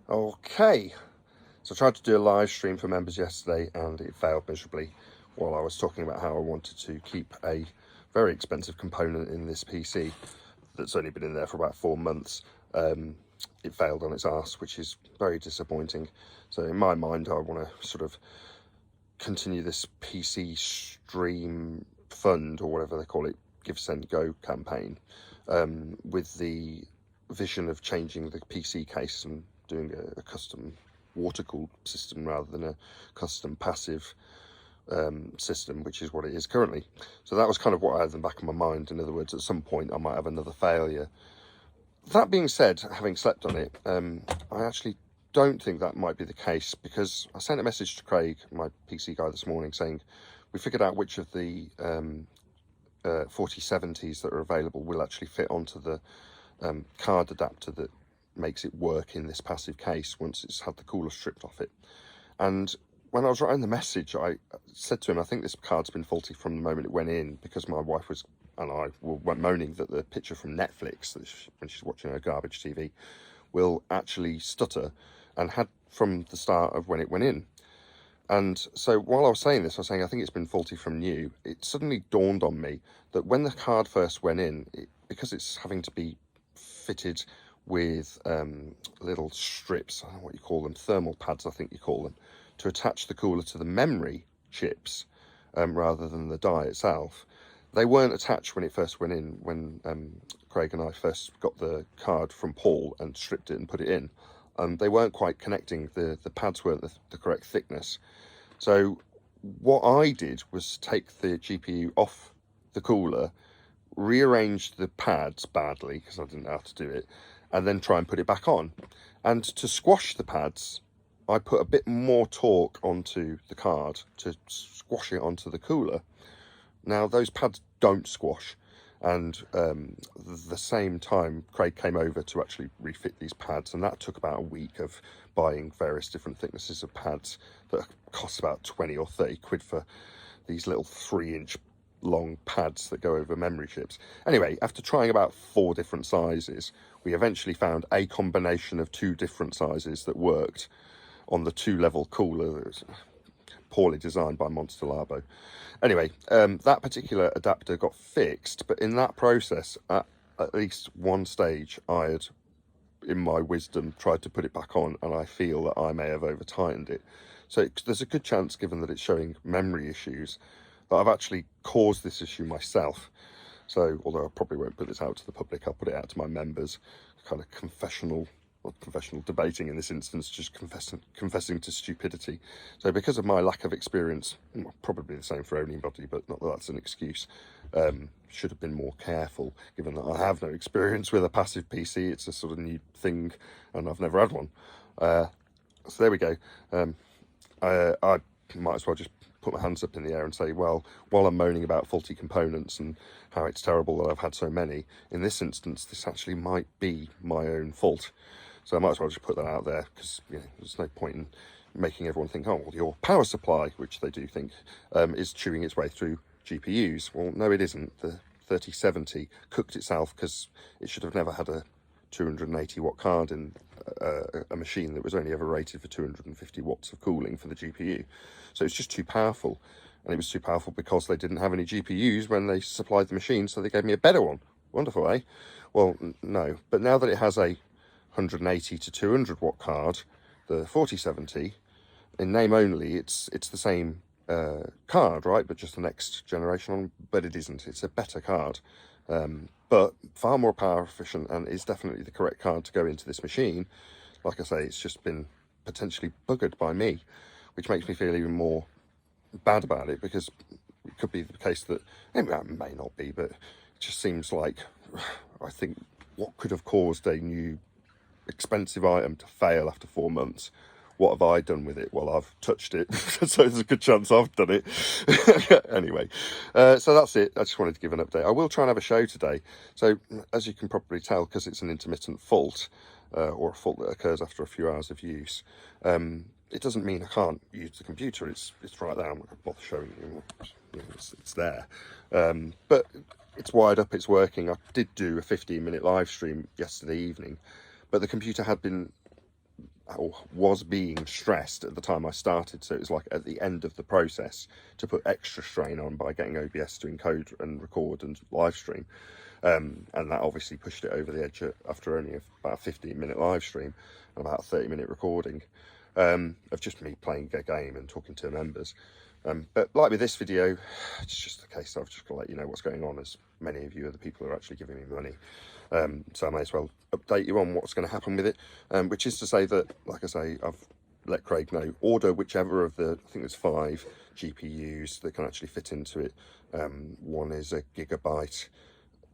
Okay, so I tried to do a live stream for members yesterday and it failed miserably while I was talking about how I wanted to keep a very expensive component in this PC that's only been in there for about 4 months. It failed on its arse, which is very disappointing. So in my mind, I want to sort of continue this PC stream fund, or whatever they call it, Give Send Go campaign, with the vision of changing the PC case and doing a custom water-cooled system rather than a custom passive system, which is what it is currently. So that was kind of what I had in the back of my mind. In other words, at some point I might have another failure. That being said, having slept on it, I actually don't think that might be the case, because I sent a message to Craig, my PC guy, this morning saying we figured out which of the 4070s that are available will actually fit onto the card adapter that makes it work in this passive case once it's had the cooler stripped off it. And when I was writing the message, I said to him, I think this card's been faulty from the moment it went in, because my wife and I were moaning that the picture from Netflix, when she's watching her garbage TV, will actually stutter, and had from the start of when it went in. And so while I was saying this, I was saying I think it's been faulty from new. It suddenly dawned on me that when the card first went in, because it's having to be fitted with little strips, I don't know what you call them, thermal pads I think you call them, to attach the cooler to the memory chips rather than the die itself. They weren't attached when it first went in, when Craig and I first got the card from Paul and stripped it and put it in. They weren't quite connecting, the pads weren't the correct thickness. So what I did was take the GPU off the cooler, rearrange the pads badly because I didn't know how to do it, and then try and put it back on. And to squash the pads, I put a bit more torque onto the card to squash it onto the cooler. Now those pads don't squash, and the same time Craig came over to actually refit these pads, and that took about a week of buying various different thicknesses of pads that cost about 20 or 30 quid for these little 3-inch long pads that go over memory chips. Anyway, after trying about 4 different sizes, we eventually found a combination of 2 different sizes that worked on the 2-level cooler that was poorly designed by Monster Labo. Anyway, that particular adapter got fixed, but in that process, at least one stage, I had, in my wisdom, tried to put it back on, and I feel that I may have over-tightened it. So there's a good chance, given that it's showing memory issues, that I've actually caused this issue myself. So, although I probably won't put this out to the public, I'll put it out to my members, kind of confessional debating in this instance, just confessing to stupidity. So because of my lack of experience, probably the same for anybody, but not that that's an excuse, should have been more careful, given that I have no experience with a passive PC. It's a sort of new thing and I've never had one. So there we go. I might as well just put my hands up in the air and say, well, while I'm moaning about faulty components and how it's terrible that I've had so many, in this instance this actually might be my own fault. So I might as well just put that out there, because there's no point in making everyone think, oh, well, your power supply, which they do think, is chewing its way through GPUs. Well, no, it isn't. The 3070 cooked itself because it should have never had a 280 watt card in a machine that was only ever rated for 250 watts of cooling for the GPU. So it's just too powerful. And it was too powerful because they didn't have any GPUs when they supplied the machine, so they gave me a better one. Wonderful, eh? Well, no. But now that it has a 180 to 200 watt card, the 4070, in name only, it's the same card, right? But just the next generation on. But it isn't. It's a better card, but far more power efficient, and is definitely the correct card to go into this machine. Like I say, it's just been potentially buggered by me, which makes me feel even more bad about it, because it could be the case that, it may not be, but it just seems like, I think, what could have caused a new expensive item to fail after 4 months, what have I done with it? Well, I've touched it, so there's a good chance I've done it. Anyway, so that's it. I just wanted to give an update. I will try and have a show today. So as you can probably tell, because it's an intermittent fault, or a fault that occurs after a few hours of use, it doesn't mean I can't use the computer. It's right there. I'm not going to bother showing you. It's there. But it's wired up, it's working. I did do a 15-minute live stream yesterday evening, but the computer had been or was being stressed at the time I started, so it was like at the end of the process to put extra strain on by getting OBS to encode and record and live stream. And that obviously pushed it over the edge after only about a 15-minute live stream and about a 30-minute recording of just me playing a game and talking to members. But like with this video, it's just the case that I've just got to let you know what's going on, as many of you are the people who are actually giving me money. So I may as well update you on what's going to happen with it, which is to say that, like I say, I've let Craig know, order whichever of the, I think there's 5 GPUs that can actually fit into it. One is a Gigabyte,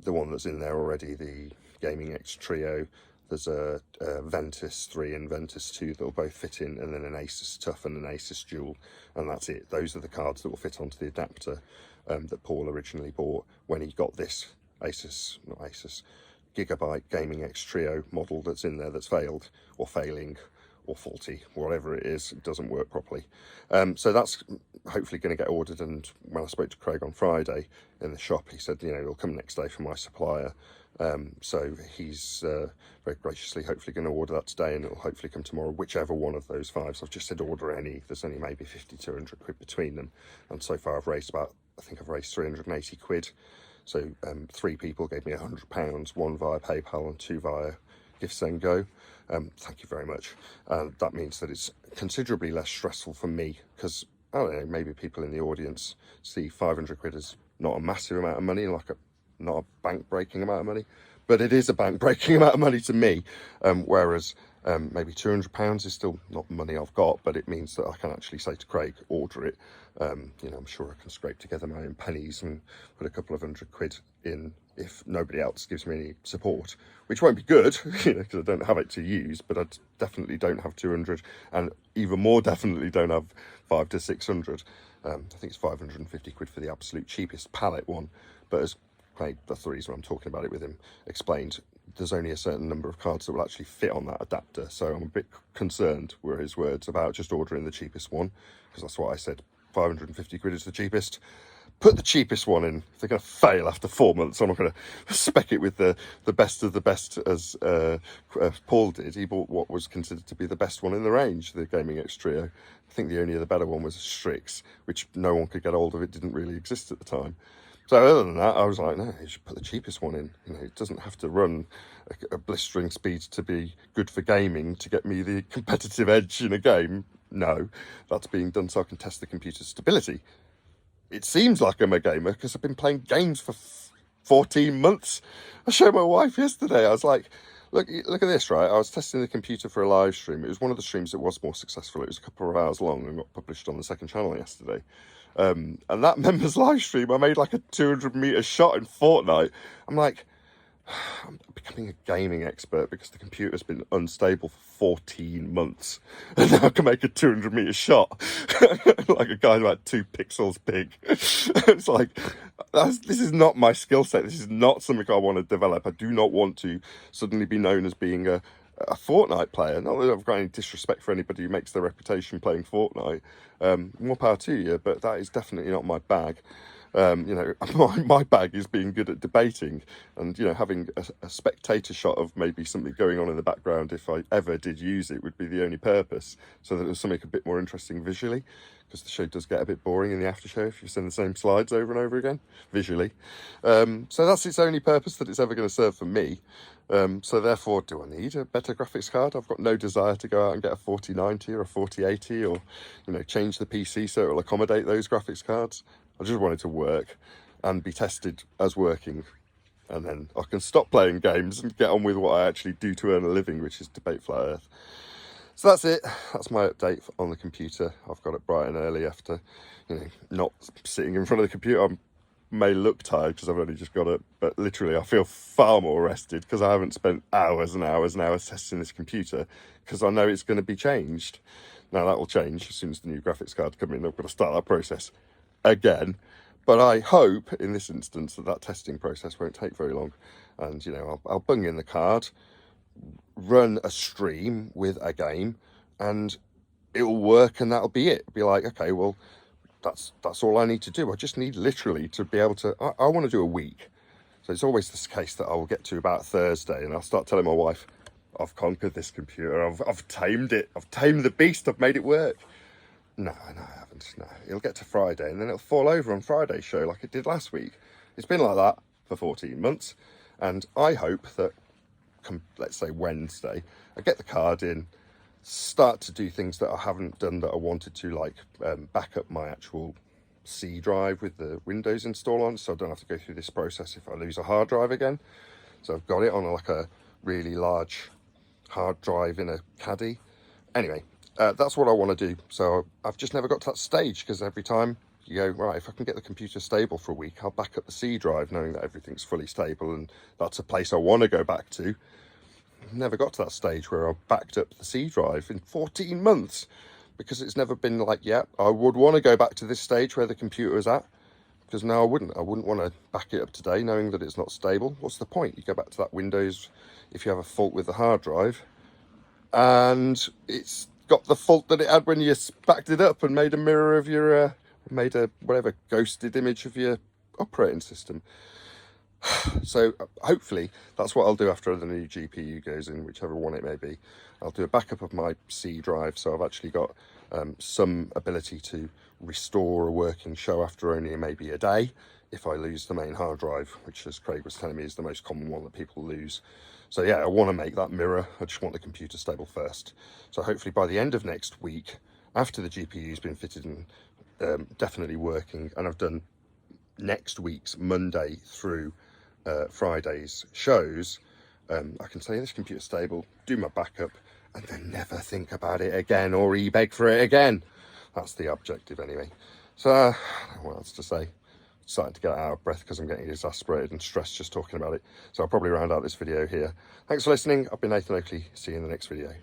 the one that's in there already, the Gaming X Trio. There's a Ventus 3 and Ventus 2 that'll both fit in, and then an Asus TUF and an Asus Dual, and that's it. Those are the cards that will fit onto the adapter that Paul originally bought when he got this Gigabyte Gaming X Trio model that's in there that's failed, or failing, or faulty, whatever it is, it doesn't work properly. So that's hopefully going to get ordered, and when I spoke to Craig on Friday in the shop, he said, you know, it'll come next day from my supplier. So he's very graciously hopefully going to order that today, and it'll hopefully come tomorrow, whichever one of those 5. So I've just said order any. There's only maybe 50 to 100 quid between them, and so far I've raised about, I think I've raised 380 quid. So 3 people gave me £100, 1 via PayPal and 2 via GiveSendGo. Thank you very much. That means that it's considerably less stressful for me, because I don't know, maybe people in the audience see 500 quid as not a massive amount of money, like not a bank-breaking amount of money, but it is a bank-breaking amount of money to me, whereas maybe £200 is still not money I've got, but it means that I can actually say to Craig, order it. You know, I'm sure I can scrape together my own pennies and put a couple of 100 quid in if nobody else gives me any support, which won't be good, you know, because I don't have it to use, but I definitely don't have 200, and even more definitely don't have 500 to 600. I think it's 550 quid for the absolute cheapest palette one, but as Craig, that's the reason I'm talking about it with him, explained, there's only a certain number of cards that will actually fit on that adapter, so I'm a bit concerned, were his words, about just ordering the cheapest one, because that's what I said. 550 quid is the cheapest. Put the cheapest one in. If they're going to fail after 4 months, I'm not going to spec it with the best of the best, as Paul did. He bought what was considered to be the best one in the range, the Gaming X Trio. I think the only other better one was a Strix, which no one could get hold of. It didn't really exist at the time. So other than that, I was like, no, you should put the cheapest one in. You know, it doesn't have to run a blistering speed to be good for gaming to get me the competitive edge in a game. No, that's being done so I can test the computer's stability. It seems like I'm a gamer because I've been playing games for 14 months. I showed my wife yesterday. I was like, look at this, right? I was testing the computer for a live stream. It was one of the streams that was more successful. It was a couple of hours long and got published on the second channel yesterday. And that members live stream, I made like a 200-meter shot in Fortnite. I'm like, I'm becoming a gaming expert because the computer's been unstable for 14 months, and now I can make a 200-meter shot like a guy about 2 pixels big. It's like, this is not my skill set. This is not something I want to develop. I do not want to suddenly be known as being a Fortnite player. Not that I've got any disrespect for anybody who makes their reputation playing Fortnite. More power to you, but that is definitely not my bag. You know, my bag is being good at debating, and, you know, having a spectator shot of maybe something going on in the background, if I ever did use it, would be the only purpose, so that it was something a bit more interesting visually, because the show does get a bit boring in the after show if you send the same slides over and over again visually. So that's its only purpose that it's ever going to serve for me. So therefore, do I need a better graphics card? I've got no desire to go out and get a 4090 or a 4080, or, you know, change the PC so it will accommodate those graphics cards. I just want it to work and be tested as working, and then I can stop playing games and get on with what I actually do to earn a living, which is debate Flat Earth. So that's it. That's my update on the computer. I've got it bright and early after, you know, not sitting in front of the computer. I may look tired because I've only just got it, but literally I feel far more rested because I haven't spent hours and hours and hours testing this computer, because I know it's going to be changed. Now that will change as soon as the new graphics card come in. I've got to start that process again, but I hope in this instance that testing process won't take very long, and, you know, I'll bung in the card, run a stream with a game, and it'll work, and that'll be it. Be like, okay, well, that's all I need to do. I just need literally to be able to, I want to do a week. So it's always this case that I will get to about Thursday and I'll start telling my wife, I've conquered this computer. I've tamed it. I've tamed the beast. I've made it work. No, I haven't. No, it'll get to Friday and then it'll fall over on Friday's show like it did last week. It's been like that for 14 months. And I hope that, let's say Wednesday, I get the card in, start to do things that I haven't done that I wanted to, like back up my actual C drive with the Windows install on, so I don't have to go through this process if I lose a hard drive again. So I've got it on like a really large hard drive in a caddy. Anyway, that's what I want to do. So I've just never got to that stage, because every time you go, right, if I can get the computer stable for a week, I'll back up the C drive knowing that everything's fully stable and that's a place I want to go back to. Never got to that stage where I've backed up the C drive in 14 months, because it's never been like, yeah, I would want to go back to this stage where the computer is at, because now I wouldn't want to back it up today knowing that it's not stable. What's the point? You go back to that Windows if you have a fault with the hard drive and it's got the fault that it had when you backed it up and made a mirror of your made a whatever ghosted image of your operating system. So hopefully that's what I'll do after the new GPU goes in, whichever one it may be. I'll do a backup of my C drive, so I've actually got some ability to restore a working show after only maybe a day if I lose the main hard drive, which, as Craig was telling me, is the most common one that people lose. So yeah, I want to make that mirror. I just want the computer stable first. So hopefully by the end of next week, after the GPU's been fitted and definitely working, and I've done next week's Monday through Friday's shows, I can say this computer's stable, do my backup, and then never think about it again or e-beg for it again. That's the objective anyway. So I don't know what else to say. Starting to get out of breath because I'm getting exasperated and stressed just talking about it. So I'll probably round out this video here. Thanks for listening. I've been Nathan Oakley. See you in the next video.